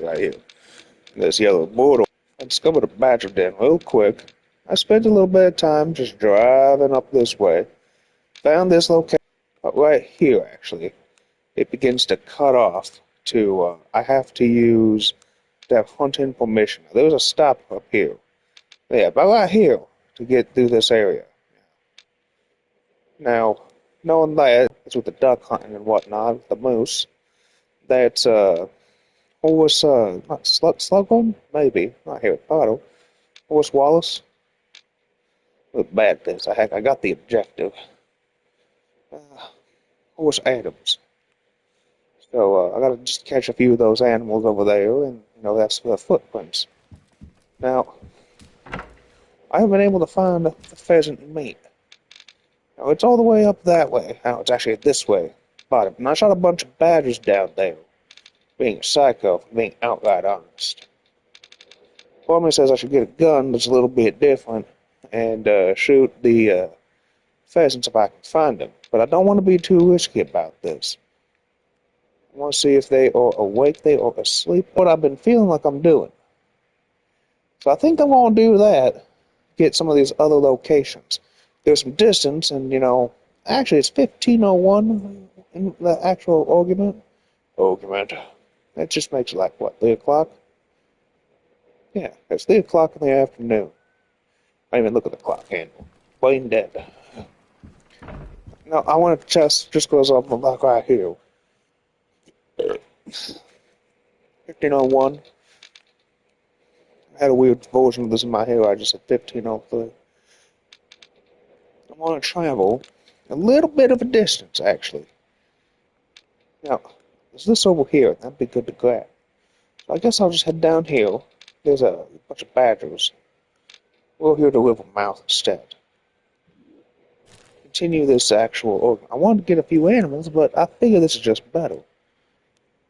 right here. This yellow border. I discovered a badger den real quick. I spent a little bit of time just driving up this way. Found this location right here, actually. It begins to cut off to, I have to use that hunting permission. There's a stop up here. Yeah, but right here to get through this area. Now, knowing that, it's with the duck hunting and whatnot, the moose, that's, Horse, not Slughorn? Maybe. Not here at Bottle. Horse Wallace? Look bad this. I got the objective. Uh, Horse Adams. So, I gotta just catch a few of those animals over there, and, that's the footprints. Now, I haven't been able to find the pheasant meat. Now, it's all the way up that way. Now, it's actually this way. Bottom. And I shot a bunch of badgers down there. Being a psycho, being outright honest. Part of me says I should get a gun that's a little bit different and shoot the pheasants if I can find them. But I don't want to be too risky about this. I want to see if they are awake, they are asleep, what I've been feeling like I'm doing. So I think I'm going to do that, get some of these other locations. There's some distance, and, actually it's 15:01 in the actual argument. That just makes it like, what, 3 o'clock? Yeah, it's 3 o'clock in the afternoon. I even look at the clock, and plain dead. Now, I want to test just because I'm like right here. 15:01. I had a weird version of this in my head. I just said 15:03. I want to travel a little bit of a distance, actually. Now, is this over here? That'd be good to grab. So I guess I'll just head down here. There's a bunch of badgers. We'll hear the river mouth instead. Continue this actual. I wanted to get a few animals, but I figure this is just better.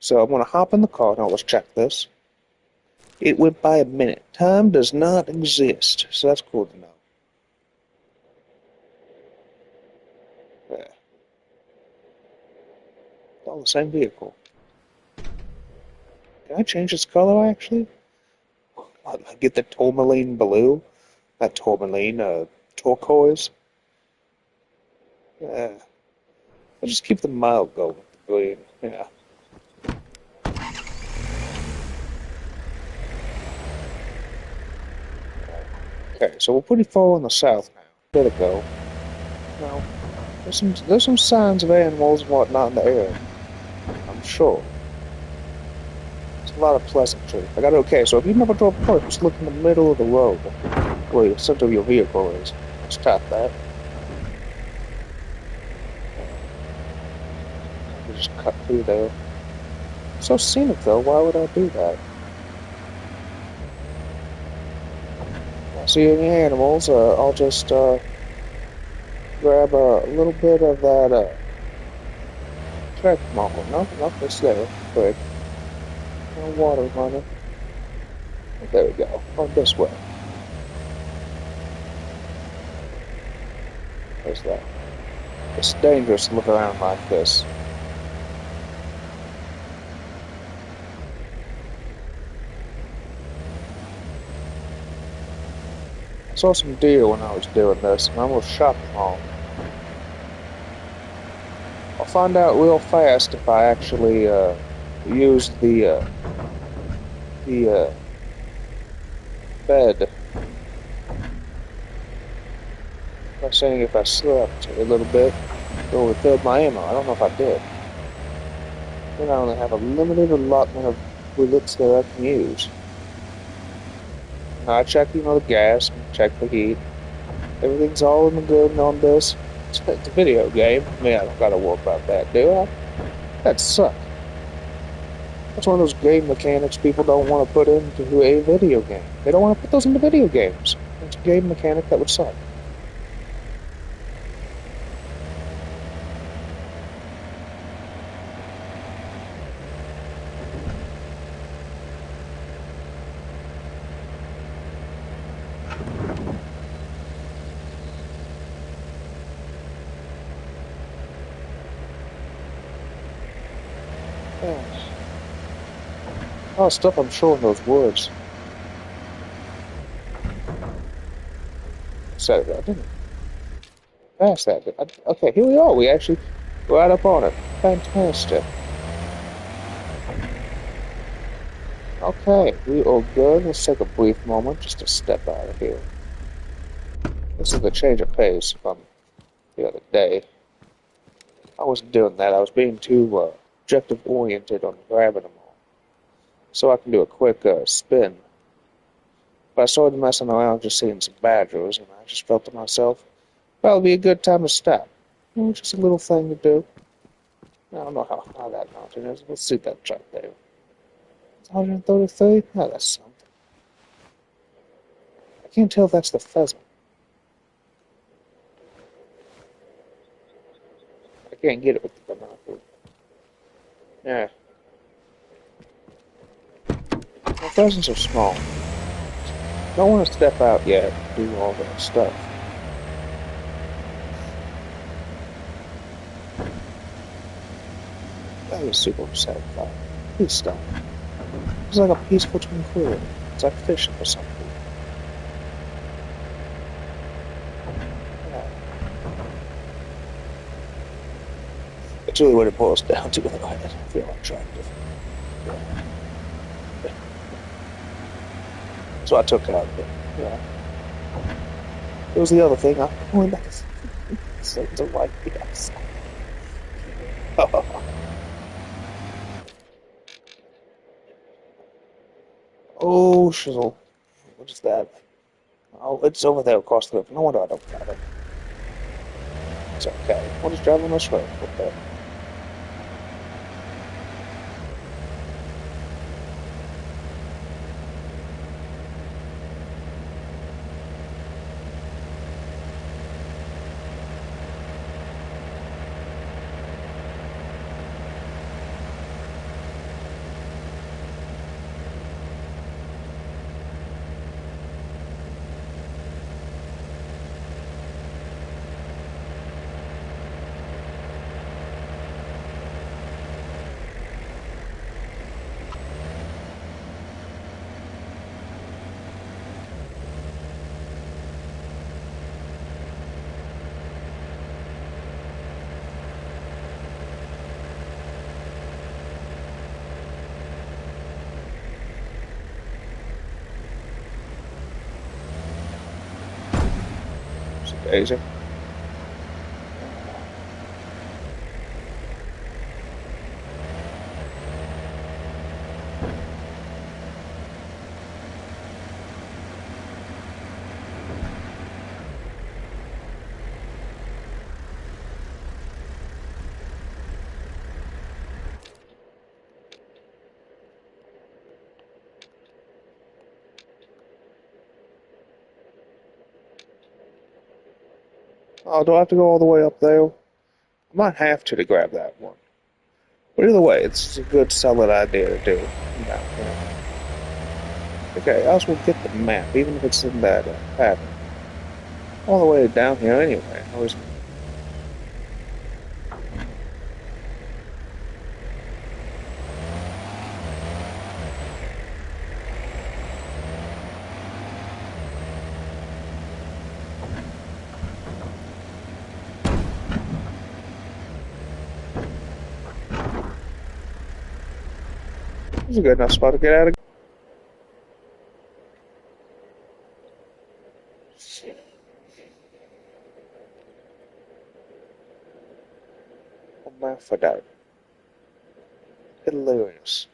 So I'm going to hop in the car. Now let's check this. It went by a minute. Time does not exist, so that's cool to know. Yeah. It's all the same vehicle. Can I change its color, actually? Get the tourmaline blue? Not tourmaline, turquoise? Yeah. I'll just keep the mild going with the green. Yeah. Okay, so we're pretty far in the south now. Better go. Now, there's some signs of animals and whatnot in the area. I'm sure. It's a lot of pleasantry. Okay, so if you never drove a car, just look in the middle of the road where the center of your vehicle is. Let's tap that. You just cut through there. So scenic though, why would I do that? See any animals, I'll just grab a little bit of that track marker. No, it's there. Quick. No water running. There we go. On this way. There's that. It's dangerous to look around like this. I saw some deer when I was doing this, and I almost shot them all. I'll find out real fast if I actually use the bed. By saying if I slept a little bit, or refilled my ammo. I don't know if I did. Then I only have a limited allotment of bullets that I can use. I check, the gas, check the heat. Everything's all in the good on this. It's a video game. I mean, I don't gotta worry about that, do I? That sucks. That's one of those game mechanics people don't want to put into a video game. They don't want to put those into video games. It's a game mechanic that would suck. Oh, stuff I'm sure in those woods. So I didn't pass that. Okay, here we are. We actually right up on it. Fantastic. Okay, we are good. Let's take a brief moment just to step out of here. This is the change of pace from the other day. I wasn't doing that. I was being too objective oriented on grabbing them all. So I can do a quick spin. But I started messing around just seeing some badgers, and I just felt to myself, well, it'd be a good time to stop. Just a little thing to do. I don't know how high that mountain is. Let's see that jump there. It's 133? Oh, that's something. I can't tell if that's the pheasant. I can't get it with the binoculars. Yeah. The pheasants are small. Don't want to step out yet and do all that stuff. That is super satisfying. Please stop. It's like a peaceful tranquility. It's like fishing for something. Yeah. It's really what it boils down to. I feel attractive. Yeah. So I took out of it. Yeah. It was the other thing. I'm going back to like yes. Oh, shizzle. What is that? Oh, it's over there across the river. No wonder I don't got it. It's okay. We'll just drive on this road for a bit. It's amazing. Oh, do I have to go all the way up there? I might have to grab that one. But either way, it's a good, solid idea to do. Yeah. Okay, I also will get the map, even if it's in that pattern. All the way down here anyway. It's a good enough spot to get out of. Hermaphrodite. Hilarious.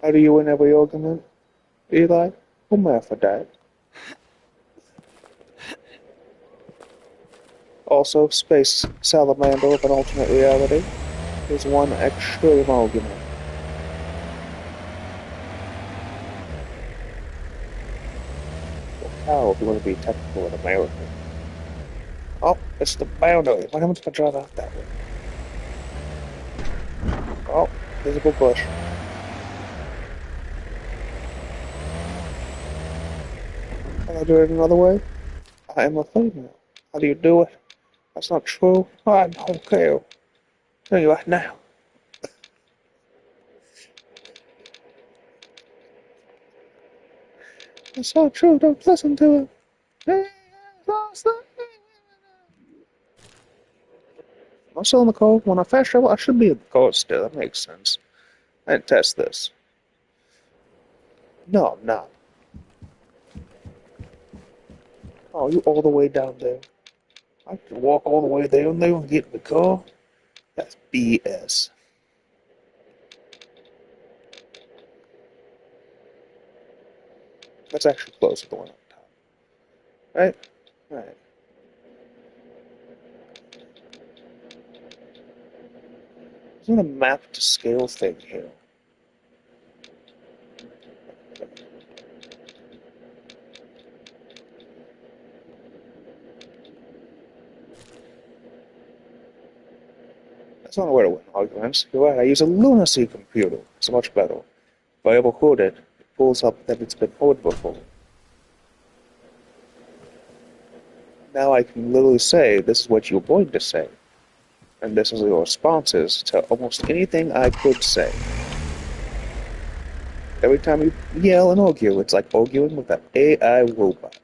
How do you win every argument, Eli? Hermaphrodite. Also, Space Salamander of an alternate reality is one extreme argument. Or cow, if you want to be technical and American. Oh, it's the boundary. What happens if I drive out that way? Oh, visible bush. Can I do it another way? I am a female. How do you do it? That's not true. I don't care. Tell you right now. It's so true, don't listen to it. Hey, I'm still in the car. When I fast travel, I should be in the car still. That makes sense. I didn't test this. No, I'm not. Oh, you all the way down there. I can walk all the way down there and get in the car? That's BS. Let's actually close the one up top. Right? Right. There's not a map to scale thing here. That's not where to win arguments. You're right, I use a lunacy computer. It's much better. If I ever code it, it pulls up that it's been coded before. Now I can literally say, this is what you're going to say. And this is your responses to almost anything I could say. Every time you yell and argue, it's like arguing with an AI robot.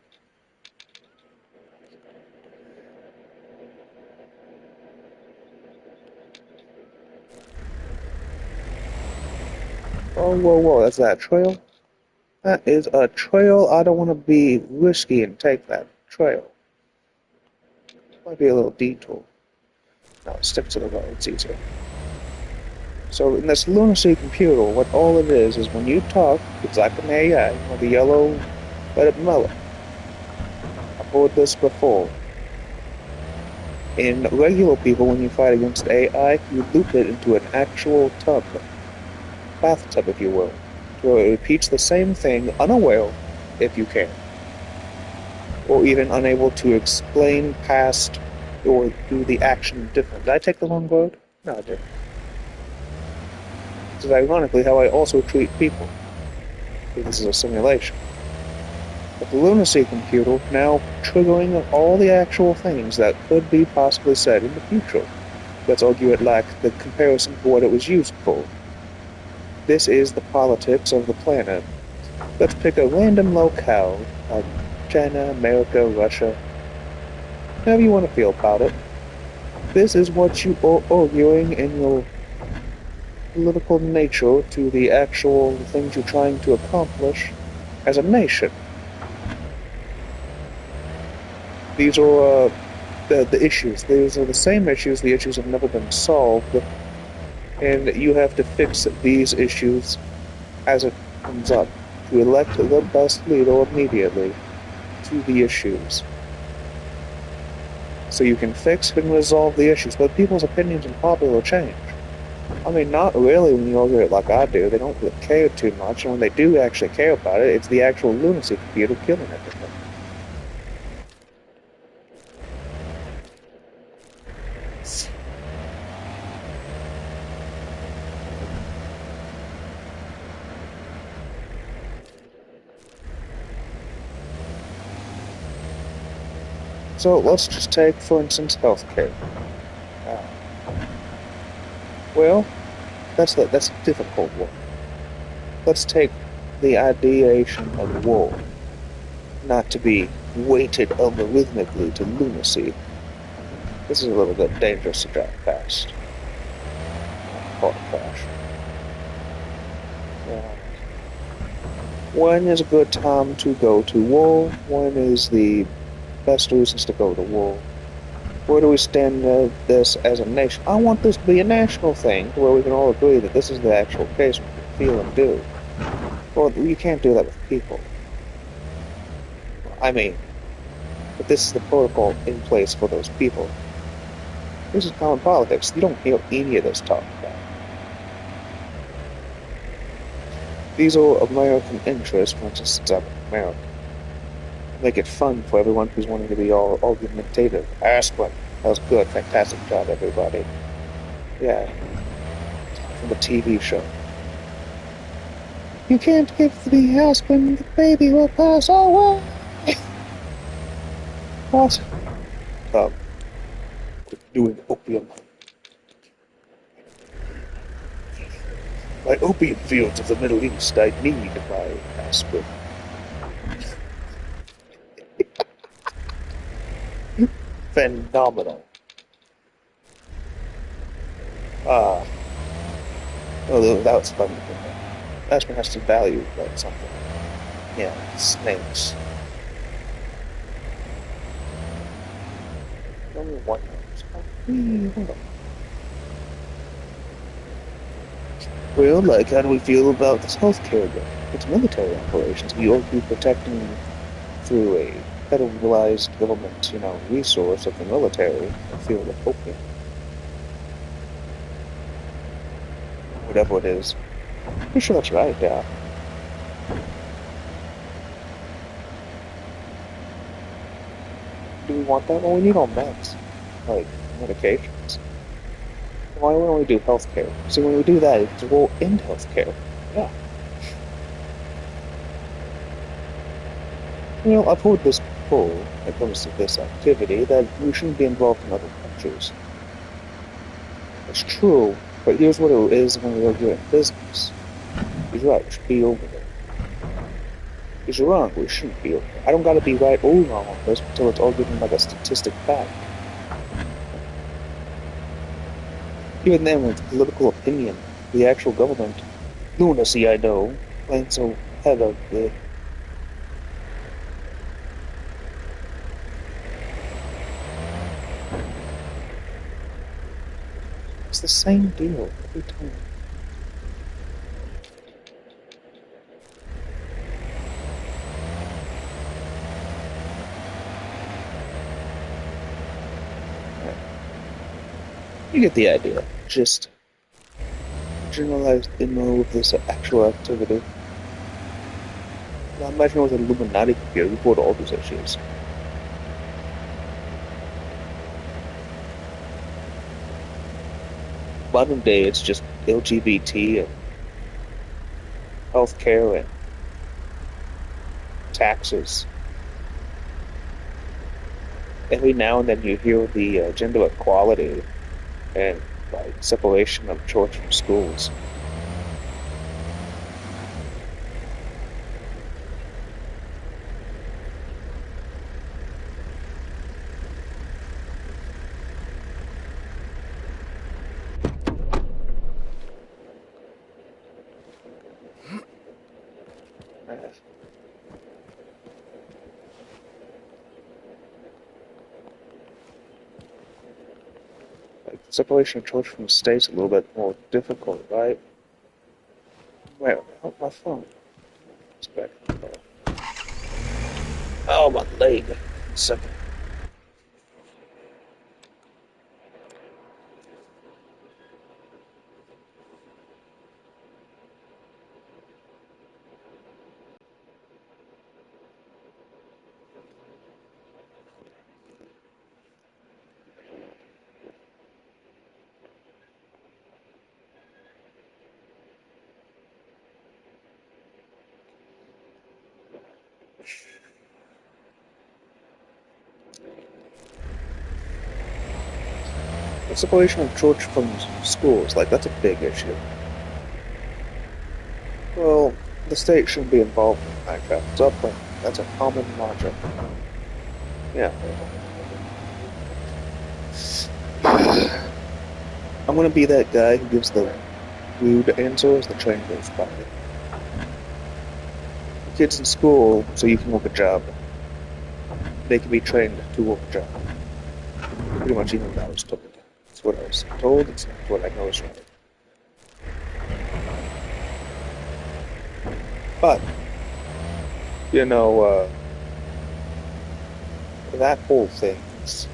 Oh, whoa, whoa, that's that trail? That is a trail. I don't want to be risky and take that trail. Might be a little detour. No, stick to the road, it's easier. So in this lunacy computer, what all it is when you talk, it's like an AI, or the yellow, let it mellow. I've heard this before. In regular people, when you fight against AI, you loop it into an actual tub. Bathtub, if you will. So it repeats the same thing, unaware, if you can. Or even unable to explain past or do the action different. Did I take the wrong road? No, I didn't. This is ironically how I also treat people. This is a simulation. But the lunacy computer now triggering all the actual things that could be possibly said in the future. Let's argue it like the comparison for what it was used for. This is the politics of the planet. Let's pick a random locale, like China, America, Russia, however you want to feel about it. This is what you are arguing in your political nature to the actual things you're trying to accomplish as a nation. These are the issues. These are the same issues. The issues have never been solved, and you have to fix these issues as it comes up to elect the best leader immediately to the issues. So you can fix and resolve the issues, but people's opinions and popular change. I mean, not really when you argue it like I do. They don't really care too much, and when they do actually care about it, it's the actual lunacy computer killing everything. So let's just take, for instance, healthcare. Uh, well, that's a difficult one. Let's take the ideation of war, not to be weighted algorithmically to lunacy. This is a little bit dangerous to drive past. Car crash. When is a good time to go to war? When is the best reasons to go to war? Where do we stand this as a nation? I want this to be a national thing where we can all agree that this is the actual case we can feel and do. Well, you can't do that with people. I mean, but this is the protocol in place for those people. This is common politics. You don't hear any of this talk about. These are American interests, for instance, it's America. Make it fun for everyone who's wanting to be all argumentative. Aspen, that was good, fantastic job, everybody. Yeah, from the TV show. You can't give the Aspen, the baby will pass away. What? Doing opium. My opium fields of the Middle East, I need my aspirin. Phenomenal. Ah, although that was funny. Aspirin has to value like something. Yeah, snakes. Only one knows. Well, like, how do we feel about this healthcare bill? It's military operations. We ought to be protecting through a federalized government, resource of the military, the field of opium, whatever it is. Pretty sure that's right, yeah. Do we want that? Well, we need all meds, like medications. Why wouldn't we do healthcare? See, when we do that, it's will end healthcare. Yeah. I've heard this before when it comes to this activity that we shouldn't be involved in other countries. It's true, but here's what it is when we're doing business. He's right, we should be over there. He's wrong, we shouldn't be over there. I don't gotta be right or wrong on this until it's all given like a statistic fact. Even then, with political opinion, the actual government, lunacy I know, playing so heavily. It's the same deal every time. You get the idea. Just generalized demo of this actual activity. Now imagine with an Illuminati computer, you put all these issues. Modern day, it's just LGBT and healthcare and taxes. Every now and then you hear the gender equality and like separation of church from schools. Like separation of church from state is a little bit more difficult, right? Wait, oh, my phone. It's back. Oh, my leg. Second. The separation of church from schools, like that's a big issue. Well, the state shouldn't be involved in that kind of stuff, but that's a common logic. Yeah. I'm gonna be that guy who gives the rude answers the train goes by. The kids in school, so you can work a job. They can be trained to work a job. Pretty much even what I was told. It's what I was told, it's what I know is right. But, you know, that whole thing is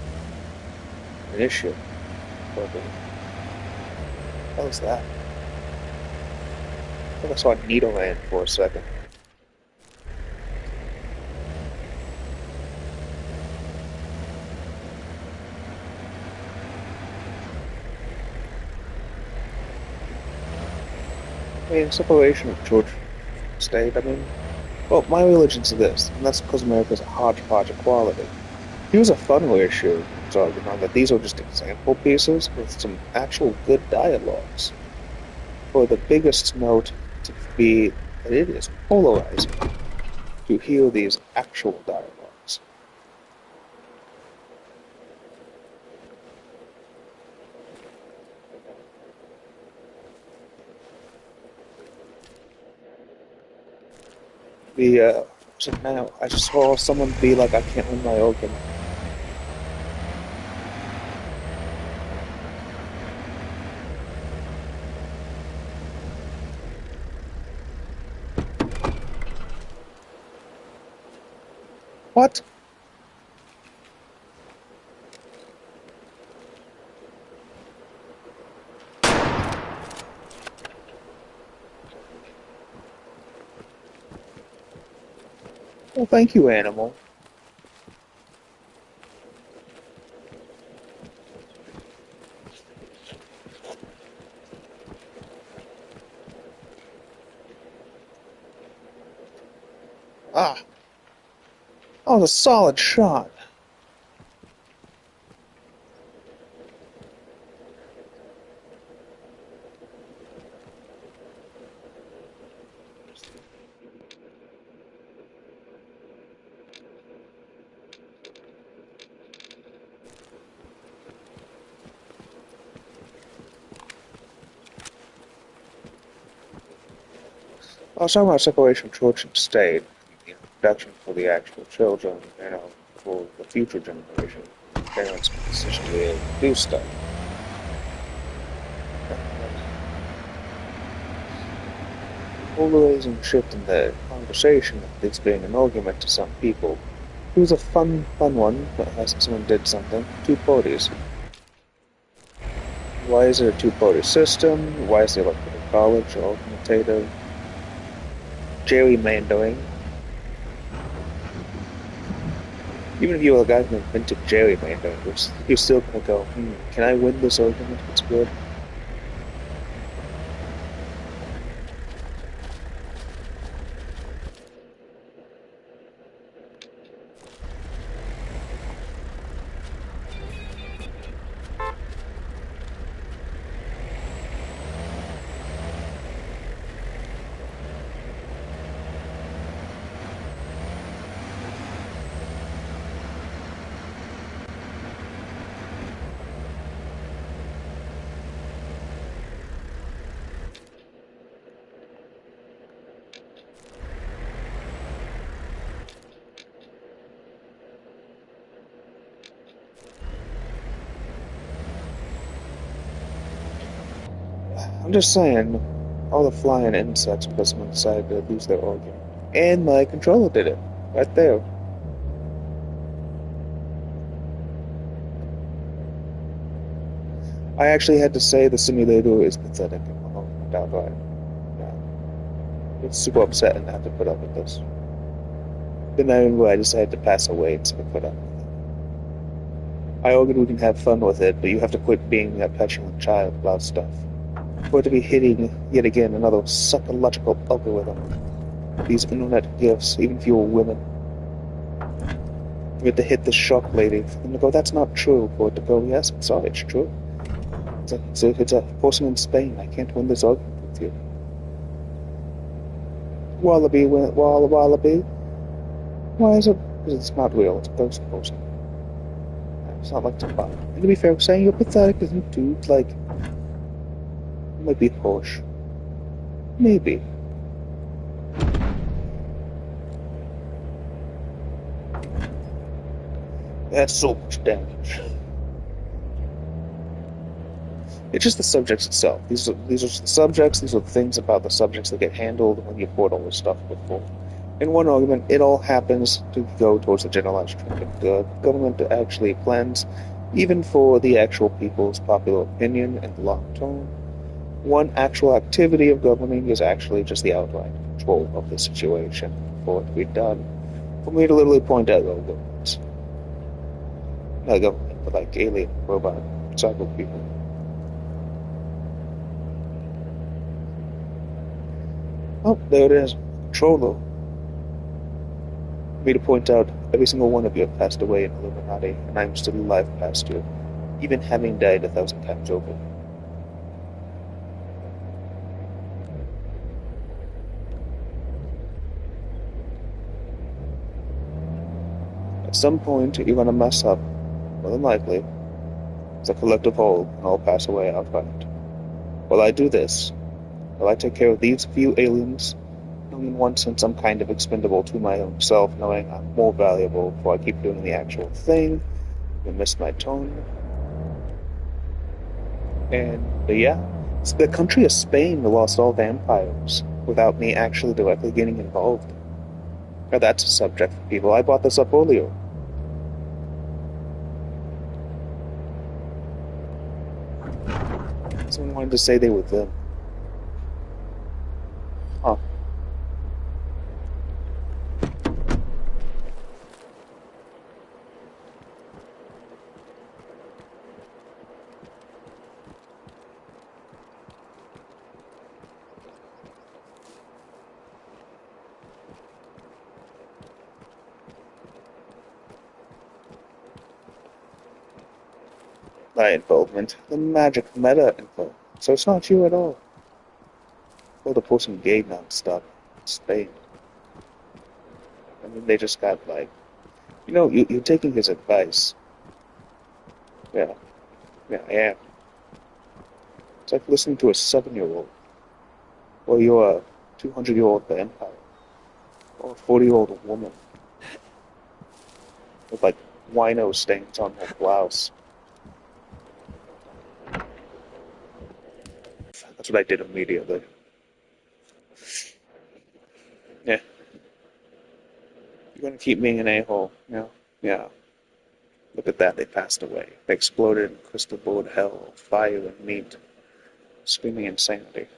an issue. What the hell is that? I think I saw a needle land for a second. I mean, separation of church and state, I mean, well, my religion's this, and that's because America's a hodgepodge of quality. Here's a fun issue, talking on that these are just example pieces with some actual good dialogues. for the biggest note to be that it is polarizing to hear these actual dialogues. So now I just saw someone be like, I can't win my argument. What? Well, thank you, animal. Ah, that was a solid shot. I was talking about separation of church and state, protection for the actual children, for the future generation. Parents can essentially do stuff. Polarizing shift in the conversation that it's being an argument to some people. It was a fun one, but someone did something. Two parties. Why is it a two-party system? Why is the electoral college augmentative? Gerrymandering. Even if you were a guy who invented gerrymandering, you're still gonna go, can I win this argument? It's good. I'm just saying, all the flying insects because someone decided to lose their argument. And my controller did it. Right there. I actually had to say the simulator is pathetic in my argument outright. Yeah. It's super upsetting to have to put up with this. Then I decided to pass away instead of put up with it. I argued we can have fun with it, but you have to quit being that petulant child about stuff. For it to be hitting, yet again, another psychological algorithm. These internet gifts, even if you were women. You have to hit the shock lady for them to go, that's not true. For it to go, yes, I'm sorry, it's true. It's a person in Spain. I can't win this argument with you. Wallaby, wallaby. Why is it? Because it's not real. It's a ghost person. It's not like Tupac. And to be fair, saying you're pathetic isn't too, like, it might be harsh. Maybe. That's so much damage. It's just the subjects itself. These are just the subjects. These are the things about the subjects that get handled when you port all this stuff before. In one argument, it all happens to go towards the generalized trend of the government to actually plans, even for the actual people's popular opinion in the long term. One actual activity of governing is actually just the outright control of the situation for it to be done. For me to literally point out those governments. Not government, but like alien, robot, cyber people. Oh, there it is. Controller. For me to point out every single one of you have passed away in Illuminati, and I'm still alive past you, even having died 1,000 times over. At some point, you're gonna mess up. More than likely, it's a collective whole, and I'll pass away outright. While I do this, while I take care of these few aliens, knowing in one sense I'm kind of expendable to my own self, knowing I'm more valuable before I keep doing the actual thing, you miss my tone. And yeah, it's the country of Spain lost all vampires without me actually directly getting involved. Now that's a subject for people. I brought this up earlier. Someone wanted to say they were them. Huh. My involvement. The magic meta info. So it's not you at all. Well, the person gay non-stop. Spain. I mean, they just got like, you're taking his advice. Yeah, yeah, yeah. It's like listening to a 7-year-old, or you're a 200-year-old vampire, or a 40-year-old woman with like wino stains on her blouse. That's what I did immediately. Yeah, you're gonna keep being an a-hole. Yeah, yeah. Look at that, they passed away. They exploded in crystal board hell, fire and meat, screaming insanity.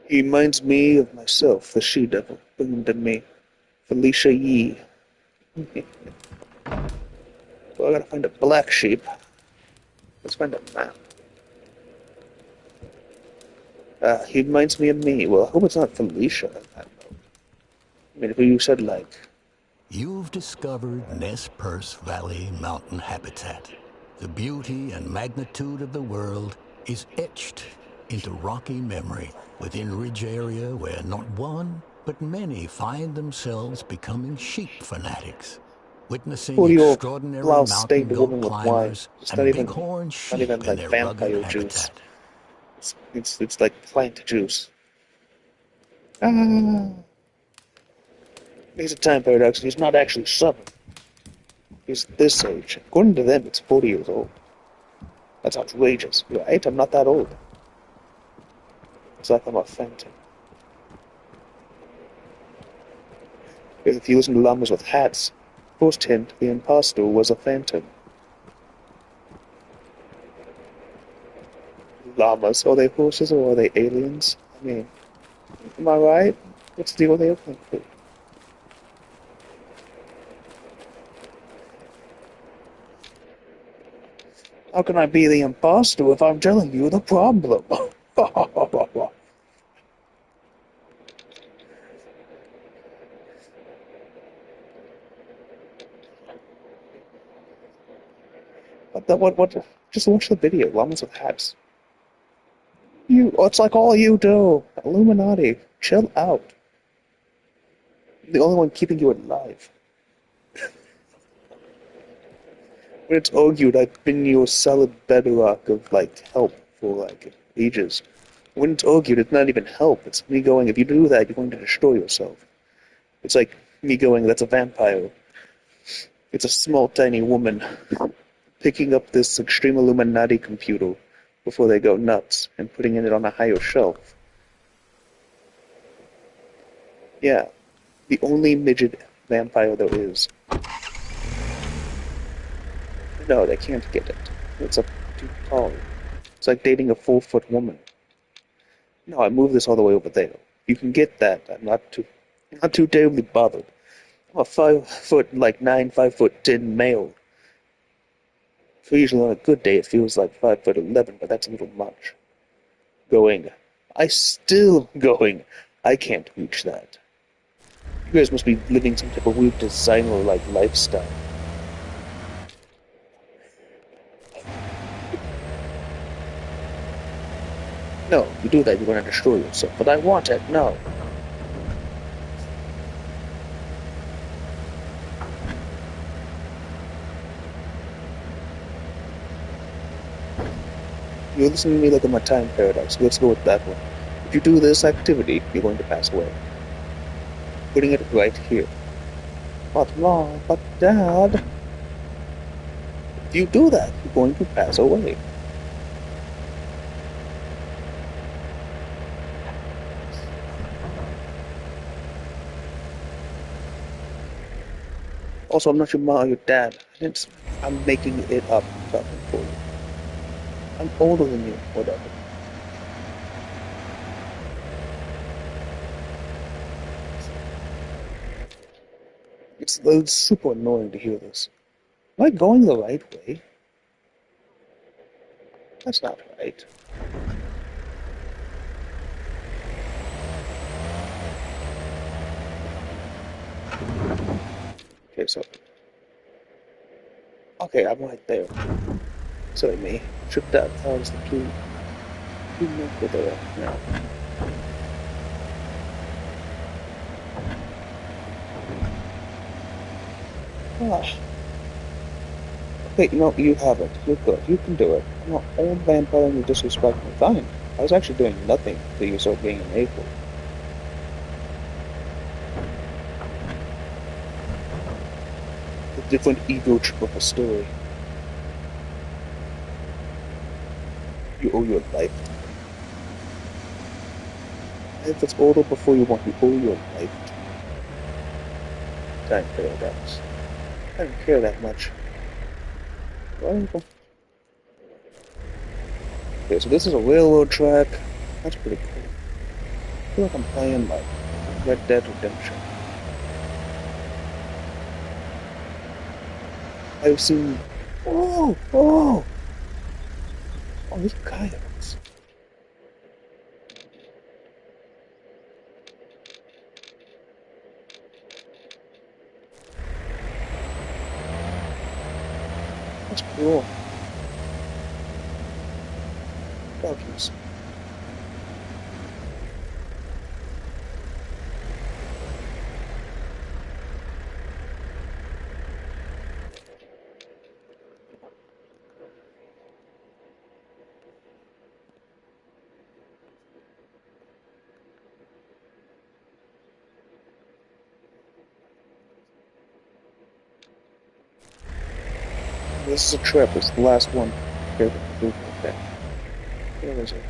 He reminds me of myself, the she-devil, boomed in me. Felicia Yee. Well, I gotta find a black sheep. Let's find a map. He reminds me of me. Well, I hope it's not Felicia. I mean, if you said, like... You've discovered Nez Perce Valley mountain habitat. The beauty and magnitude of the world is etched into rocky memory within ridge area where not one, but many find themselves becoming sheep fanatics, witnessing 40-year-old extraordinary mountain blouse-stained goat woman with wine. climbers It's and bighorn not sheep even in like their rugged vampire juice. habitat. It's like plant juice. Ah, he's a time paradox. He's not actually 7. He's this age. According to them, it's 40 years old. That's outrageous, right? I'm not that old. It's like I'm a phantom. Because if you listen to llamas with hats, first hint, the impostor was a phantom. Llamas, are they horses or are they aliens? I mean, am I right? What's the deal with airplane food? How can I be the imposter if I'm telling you the problem? what? Just watch the video. Llamas with hats. It's like all you do. Illuminati. Chill out. The only one keeping you alive. When it's argued, I've been your solid bedrock of, like, help for, like, ages. When it's argued, it's not even help. It's me going, if you do that, you're going to destroy yourself. It's like me going, that's a vampire. It's a small, tiny woman picking up this extreme Illuminati computer before they go nuts and putting it on a higher shelf. Yeah, the only midget vampire there is. No, they can't get it. It's up too tall. It's like dating a 4-foot woman. No, I moved this all the way over there. You can get that. I'm not too terribly bothered. I'm a 5 foot, like 9, 5'10" male. For usually on a good day, it feels like 5'11", but that's a little much. Going. I can't reach that. You guys must be living some type of weird designer-like lifestyle. No, you do that, you're gonna destroy yourself. But I want it, no. You're listening to me like I'm a time paradox. Let's go with that one. If you do this activity, you're going to pass away. Putting it right here. But Mom, but Dad, if you do that, you're going to pass away. Also, I'm not your mom or your dad. I'm making it up talking for you. I'm older than you, whatever. It's super annoying to hear this. Am I going the right way? That's not right. Okay, so... Okay, I'm right there. Silly me. Trip that was the key. Two more there now. Ah. Okay, you have it. You're good. You can do it. I'm not old vampire and you disrespect me. Fine. I was actually doing nothing till you started being an April. A different ego trip of a story. You owe your life. If it's older before you want, you owe your life. Time paradox. I don't care that much. Well, okay, so this is a railroad track. That's pretty cool. I feel like I'm playing like Red Dead Redemption. I've seen. Oh, oh, oh! These coyotes. That's cool. Doggies. This is a trip. It's the last one. Okay. Where is it?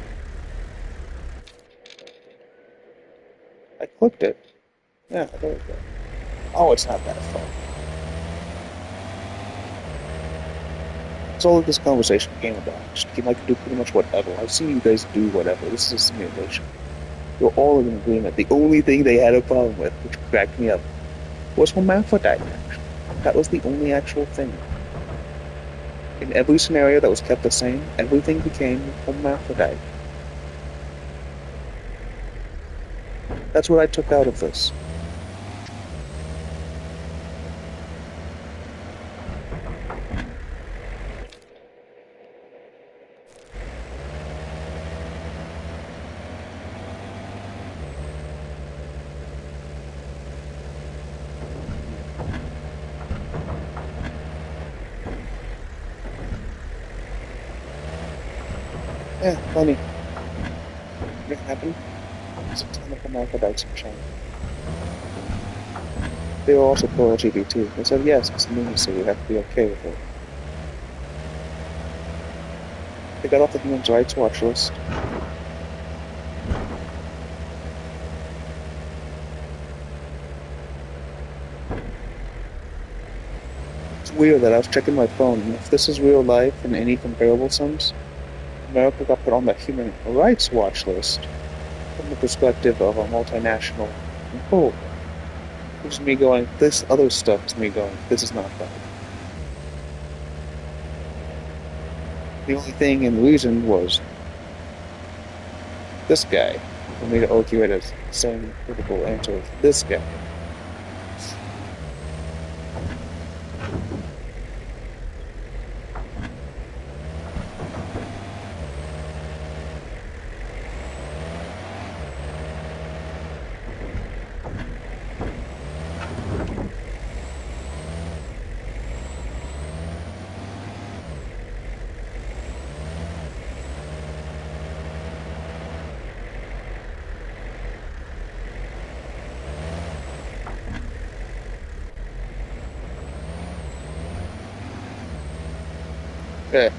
I clicked it. Yeah, there we go. Oh, it's not that far. That's all this conversation came about. Just I can do pretty much whatever. I've seen you guys do whatever. This is a simulation. You're all in agreement. The only thing they had a problem with, which cracked me up, was hermaphrodite action. That was the only actual thing. In every scenario that was kept the same, everything became hermaphrodite. That's what I took out of this. Yeah, funny. It happened. There's a ton of hermaphrodites in China. They were also pro-LGBT. They said, yes, it's lunacy, we have to be okay with it. They got off the Human Rights Watch list. It's weird that I was checking my phone, and if this is real life in any comparable sense, America got put on the Human Rights Watch list from the perspective of a multinational employer. Which is me going, this other stuff is me going, this is not bad. The only thing in reason was this guy, for me to argue it as the same critical answer as this guy. Yeah.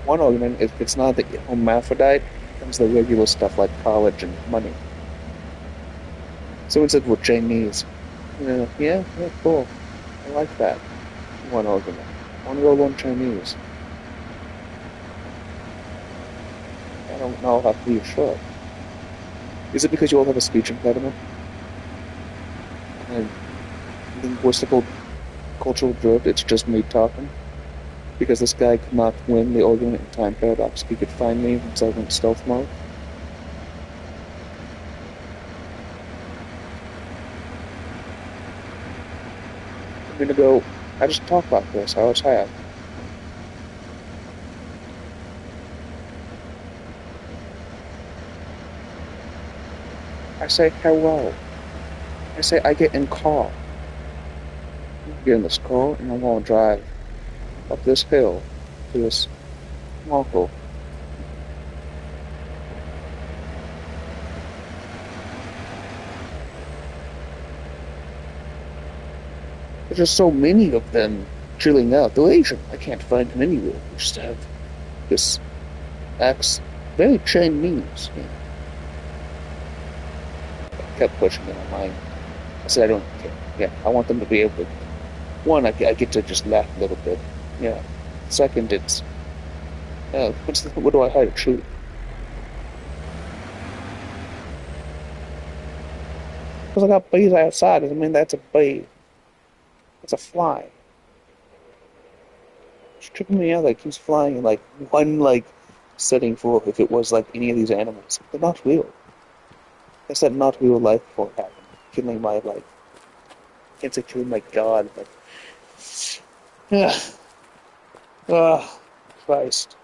One argument, if it's not the hermaphrodite, it comes the regular stuff like college and money. Someone said we're Chinese. Yeah, cool. I like that. One argument. I want to go learn Chinese. I don't know how to be sure. Is it because you all have a speech impediment? And linguistical cultural drift, it's just me talking? Because this guy could not win the argument in time paradox. He could find me himself in stealth mode. I'm gonna go. I just talk about this. I always have. I say hello. I say I get in car. I get in this car and I'm gonna drive up this hill to this uncle. There's just so many of them chilling out. They're Asian. I can't find them anywhere. We just have this acts very Chinese. Yeah. I kept pushing it on mine. I said I don't care. Yeah, I want them to be able to. One, I get to just laugh a little bit. Yeah. Second, it's what do I hide a tree? Because I got bees outside. Doesn't mean that's a bee. It's a fly. It's tripping me out. Like he's flying in like one like setting for if it was like any of these animals. They're not real. I said not real life form happened. Killing my like can't say killing my god, but yeah. Oh, Christ.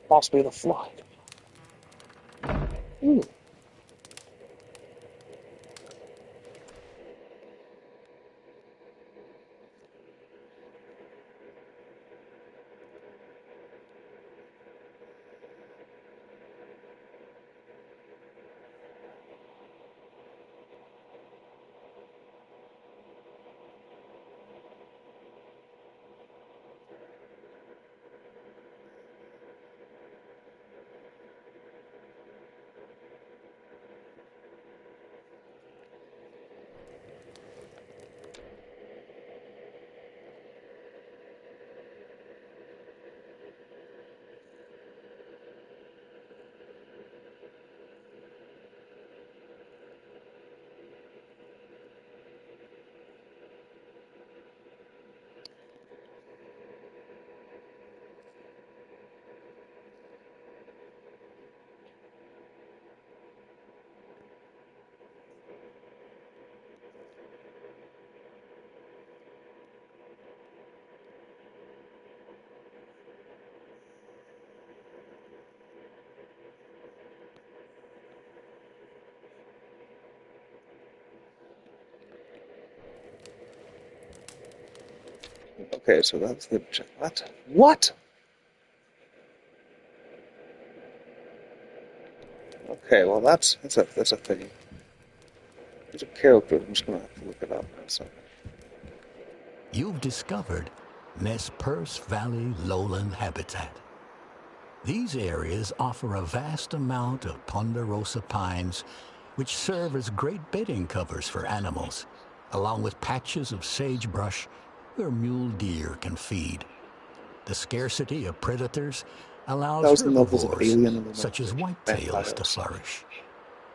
Possibly the fly. Ooh. Okay, so that's the what? What? Okay, well that's a thing. There's a character. I'm just gonna have to look it up. So, You've discovered Nez Perce Valley lowland habitat. These areas offer a vast amount of ponderosa pines, which serve as great bedding covers for animals, along with patches of sagebrush where mule deer can feed. The scarcity of predators allows 1,000 levels of herbivores, alien such as elimination. whitetails, to Vampires. flourish.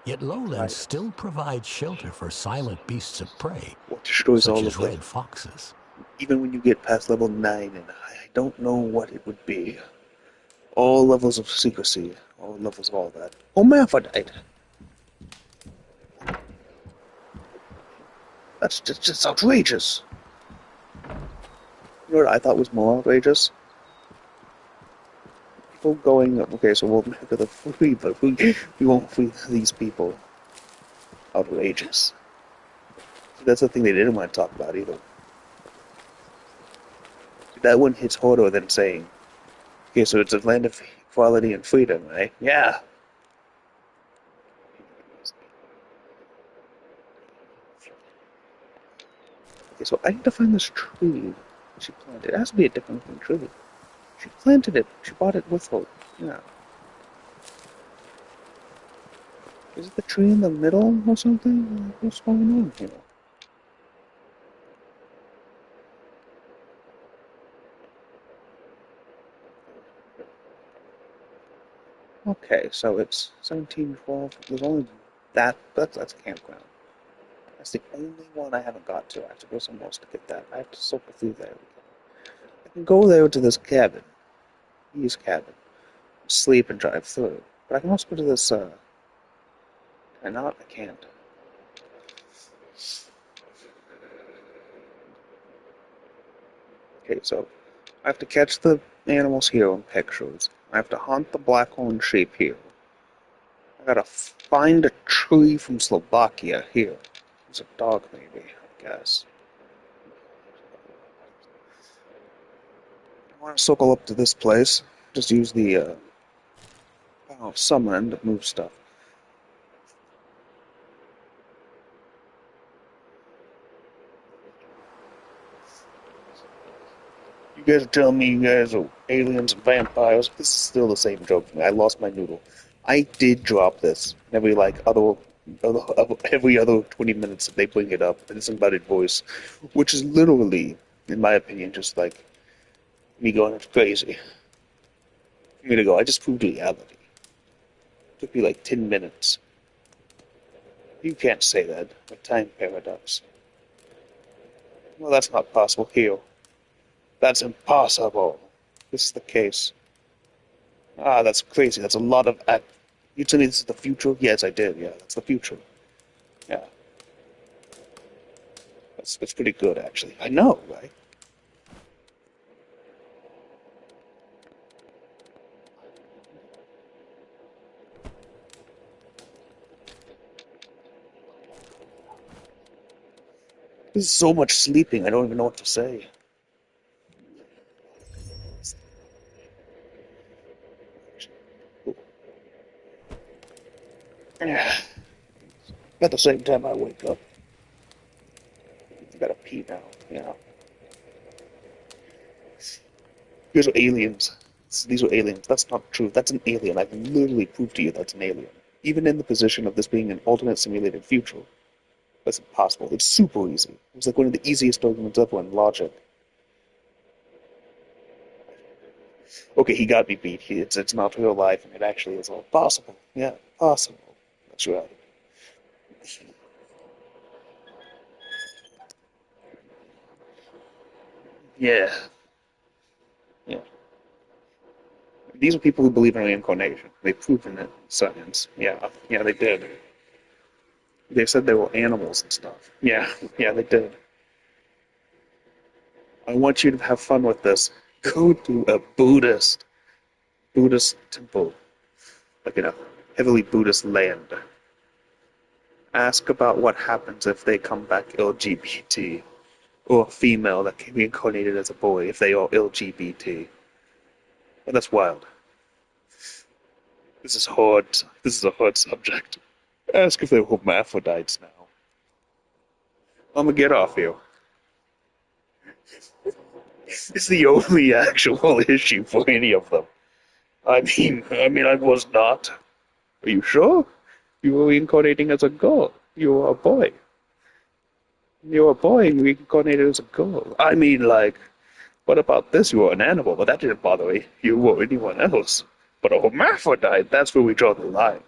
Yet lowlands Vampires. still provide shelter for silent beasts of prey, What destroys such all as of them? red foxes. Even when you get past level 9, and I don't know what it would be. All levels of secrecy, all levels of all that. Hermaphrodite. That's just outrageous. You know what I thought was more outrageous? People going, okay, so we'll make it a free, but we won't free these people. Outrageous. That's the thing they didn't want to talk about either. That one hits harder than saying, okay, so it's a land of equality and freedom, right? Yeah. Okay, so I need to find this tree she planted. It has to be a different looking tree. She planted it. She bought it with her. Yeah. Is it the tree in the middle or something? What's going on here? Okay, so it's 1712. There's only that's a campground. That's the only one I haven't got to. I have to go somewhere else to get that. I have to circle through there. I can go there to this cabin, E's cabin, sleep and drive through. But I can also go to this. Can I not? I can't. Okay, so I have to catch the animals here in pictures. I have to hunt the blackhorn sheep here. I gotta find a tree from Slovakia here. It's a dog, maybe, I guess. I want to circle up to this place. Just use the summon to move stuff. You guys are telling me you guys are aliens and vampires. This is still the same joke to me. I lost my noodle. I did drop this every every other 20 minutes that they bring it up in this embedded voice, which is literally, in my opinion, just like me going crazy. For me to go, I just proved reality. It took me like 10 minutes. You can't say that. A time paradox. Well, that's not possible here. That's impossible. This is the case. Ah, that's crazy. That's a lot of act. You tell me this is the future? Yes, I did. Yeah, that's the future. Yeah, that's pretty good actually. I know, right? This is so much sleeping. I don't even know what to say. Yeah. At the same time, I wake up. I gotta pee now. Yeah. These are aliens. These are aliens. That's not true. That's an alien. I can literally prove to you that's an alien. Even in the position of this being an alternate simulated future, that's impossible. It's super easy. It's like one of the easiest arguments ever in logic. Okay, he got me beat. It's not real life, and it actually is all possible. Yeah, possible. That's right. Yeah, yeah. These are people who believe in reincarnation. They've proven it in science. Yeah, yeah, they did. They said they were animals and stuff. Yeah, yeah, they did. I want you to have fun with this. Go to a Buddhist temple, like in a heavily Buddhist land. Ask about what happens if they come back LGBT, or a female that can be incarnated as a boy if they are LGBT. And that's wild. This is hard. This is a hard subject. Ask if they're hermaphrodites now. I'm gonna get off you. It's the only actual issue for any of them. I was not. Are you sure? You were reincarnating as a girl. You were a boy. You were a boy and you reincarnated as a girl. What about this? You were an animal, but that didn't bother me. You were anyone else. But a hermaphrodite, that's where we draw the line.